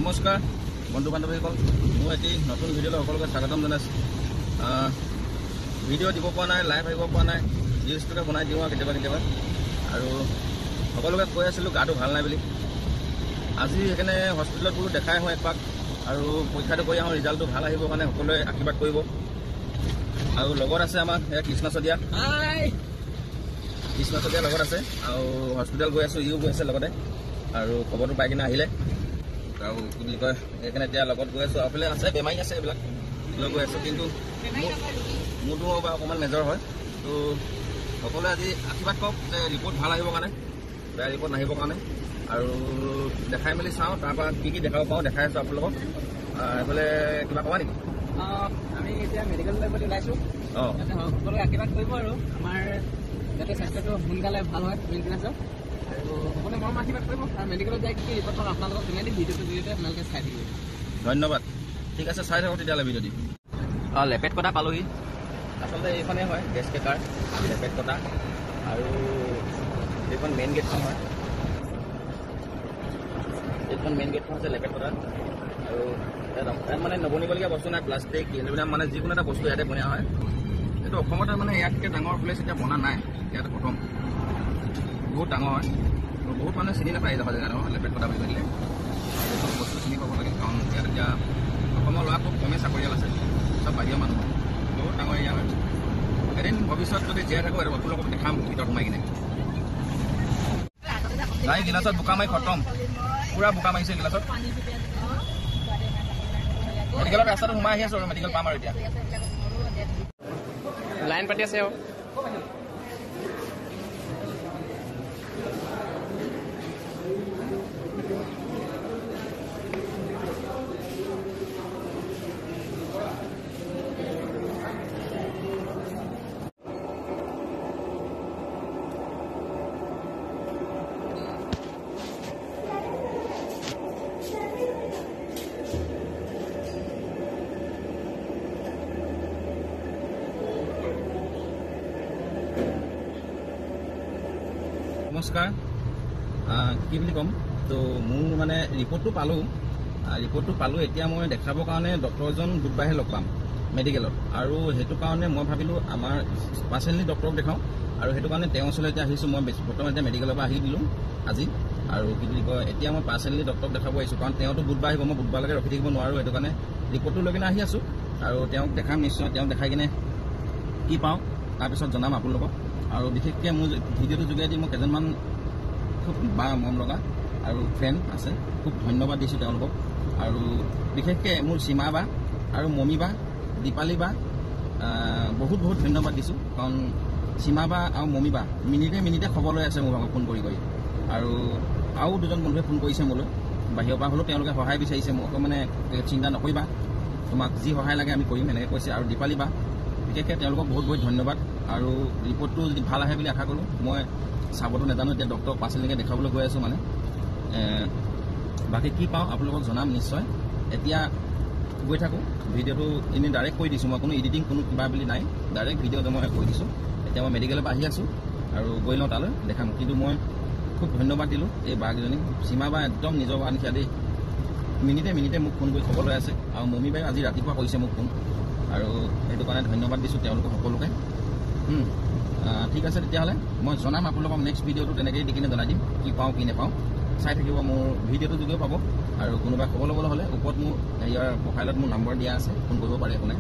নমস্কাৰ বন্ধু বান্ধৱীসকল, মই এটি নতুন ভিডিঅ'লৈ সকলোকে স্বাগতম জনাইছোঁ। ভিডিঅ' দিব পৰা নাই, লাইভ আহিব পৰা নাই, ৰিলছটোকে বনাই দিওঁ আৰু কেতিয়াবা আৰু সকলোকে কৈ আছিলোঁ গাটো ভাল নাই বুলি। আজি সেইকাৰণে হস্পিটেলত বোলো দেখাই আহোঁ একপাক আৰু পৰীক্ষাটো কৰি আহোঁ, ৰিজাল্টটো ভাল আহিবৰ কাৰণে সকলোৱে আশীৰ্বাদ কৰিব। আৰু লগত আছে আমাৰ কৃষ্ণ চদিয়া লগত আছে আৰু হস্পিটেল গৈ আছোঁ, ইও গৈ আছে লগতে আৰু খবৰটো পাই কিনে আহিলে আৰু কি বুলি কয় সেইকাৰণে এতিয়া লগত গৈ আছোঁ। আৰু আছে বেমাৰী আছে, এইবিলাক লৈ গৈ আছোঁ, কিন্তু মোৰতো বা অকণমান মেজৰ হয়। তো সকলোৱে আজি আশীৰ্বাদ কৰক যে ৰিপৰ্ট ভাল আহিবৰ কাৰণে, বেয়া ৰিপৰ্ট নাহিবৰ কাৰণে। আৰু দেখাই মেলি চাওঁ, তাৰপৰা কি দেখাব পাৰোঁ দেখাই আছোঁ আপোনালোকক। এইফালে কিবা ক'বা নেকি? আমি এতিয়া মেডিকেললৈ ওলাইছোঁ। সকলোৱে আশীৰ্বাদ কৰিব আৰু আমাৰ যাতে স্বাস্থ্যটো সোনকালে ভাল হয় মেইনটেনেঞ্চত। আৰু সকলোৱে মৰম আশীৰ্বাদ কৰিব আৰু মেডিকেলত যাই কি ৰিপৰ্টখন আপোনালোকক জনাই দিম। ভিডিঅ'টো জৰিয়তে আপোনালোকে চাই থাকিব। ধন্যবাদ। ঠিক আছে, চাই থাকক তেতিয়াহ'লে ভিডিঅ'টি। লেপেট কটা পালোহি। আচলতে এইখনেই হয় গেছ কেকাৰ লেপেট কটা, আৰু এইখন মেইন গেটখন হয়। এইখন মেইন গেটখন হৈছে লেপেট কটা। আৰু ইয়াত মানে নবনিবলগীয়া বস্তু নাই, প্লাষ্টিক এলুমিনিয়াম, মানে যিকোনো এটা বস্তু ইয়াতে বনোৱা হয়। এইটো অসমতে মানে ইয়াতকৈ ডাঙৰ প্লেচ এতিয়া বনা নাই, ইয়াত প্ৰথম। বহুত ডাঙৰ হয়, বহুত মানুহে চিনি নাপায় এইডোখৰ জেগা নহয় লেপেট কটা বুলি কৈছিলে। এইখন বস্তু চিনি পাব লাগে, কাৰণ ইয়াত এতিয়া অসমৰ ল'ৰা খুব কমেই চাকৰিয়াল আছে, চব বাহিৰৰ মানুহ। বহুত ডাঙৰ এৰিয়া হয়। এদিন ভৱিষ্যত যদি জীয়াই থাকোঁ আৰু আপোনালোকক দেখাম ভিতৰত সোমাই কিনে। নাই গিলাচত বোকা মাৰি খতম, পুৰা বোকা মাৰিছে গিলাচত। মেডিকেলৰ ৰাস্তাটো সোমাই আহি আছোঁ আৰু মেডিকেল পাম আৰু এতিয়া লাইন পাতি আছে আৰু নমস্কাৰ। কি বুলি ক'ম, তো মোৰ মানে ৰিপৰ্টটো পালোঁ। এতিয়া মই দেখাবৰ কাৰণে ডক্টৰ এজন বুধবাৰে লগ পাম মেডিকেলত, আৰু সেইটো কাৰণে মই ভাবিলোঁ আমাৰ পাৰ্চনেলি ডক্টৰক দেখাওঁ। আৰু সেইটো কাৰণে তেওঁৰ ওচৰলৈ এতিয়া আহিছোঁ। মই বৰ্তমান এতিয়া মেডিকেলৰ পৰা আহি দিলোঁ আজি, আৰু কি বুলি কয় এতিয়া মই পাৰ্চনেলি ডক্টৰক দেখাব আহিছোঁ, কাৰণ তেওঁতো বুধবাৰ আহিব, মই বুধবাৰলৈকে ৰখি থাকিব নোৱাৰোঁ। সেইটো কাৰণে ৰিপৰ্টটো লৈ কিনে আহি আছোঁ, আৰু তেওঁক দেখাম নিশ্চয়। তেওঁক দেখাই কিনে কি পাওঁ তাৰপিছত জনাম আপোনালোকক। আৰু বিশেষকৈ মোৰ ভিডিঅ'টোৰ যোগেদি মই কেইজনমান খুব মৰম লগা আৰু ফ্ৰেণ্ড আছে, খুব ধন্যবাদ দিছোঁ তেওঁলোকক। আৰু বিশেষকৈ মোৰ সীমা বা আৰু মমী বা দীপালী বা বহুত ধন্যবাদ দিছোঁ, কাৰণ সীমা বা আৰু মমী বা মিনিটে খবৰ লৈ আছে মোৰ ভাগত ফোন কৰি। আৰু দুজন বন্ধুৱে ফোন কৰিছে মোলৈ বাহিৰৰ পৰা, হ'লেও তেওঁলোকে সহায় বিচাৰিছে মোক, মানে চিন্তা নকৰিবা, তোমাক যি সহায় লাগে আমি কৰিম এনেকৈ কৈছে। আৰু দীপালী বা বিশেষকৈ তেওঁলোকক বহুত ধন্যবাদ। আৰু ৰিপৰ্টটো যদি ভাল আহে বুলি আশা কৰোঁ। মই চাবতো নাজানো, এতিয়া ডক্টৰক পাৰ্চনেলিকৈ দেখাবলৈ গৈ আছোঁ মানে। বাকী কি পাওঁ আপোনালোকক জনাম নিশ্চয়। এতিয়া গৈ থাকোঁ, ভিডিঅ'টো এনেই ডাইৰেক্ট কৈ দিছোঁ, মই কোনো এডিটিং কোনো কিবা বুলি নাই, ডাইৰেক্ট ভিডিঅ'টো মই কৈ দিছোঁ। এতিয়া মই মেডিকেলৰ পৰা আহি আছোঁ আৰু গৈ লওঁ তালৈ দেখাম। কিন্তু মই খুব ধন্যবাদ দিলোঁ এই বাকেইজনী। সীমা বা একদম নিজৰ বা নিচিনা দেই, মিনিটে মোক ফোন কৰি খবৰ লৈ আছে। আৰু মমী বাই আজি ৰাতিপুৱা কৰিছে মোক ফোন, আৰু সেইটো কাৰণে ধন্যবাদ দিছোঁ তেওঁলোকক সকলোকে। ঠিক আছে, তেতিয়াহ'লে মই জনাম আপোনালোকক নেক্সট ভিডিঅ'টো তেনেকৈয়ে দি কিনে জনাই দিম কি পাওঁ কি নাপাওঁ। চাই থাকিব, মোৰ ভিডিঅ'টো যোগেও পাব। আৰু কোনোবাই খবৰ ল'বলৈ হ'লে ওপৰত মোৰ ইয়াৰ প্ৰফাইলত মোৰ নম্বৰ দিয়া আছে, ফোন কৰিব পাৰে একো নাই।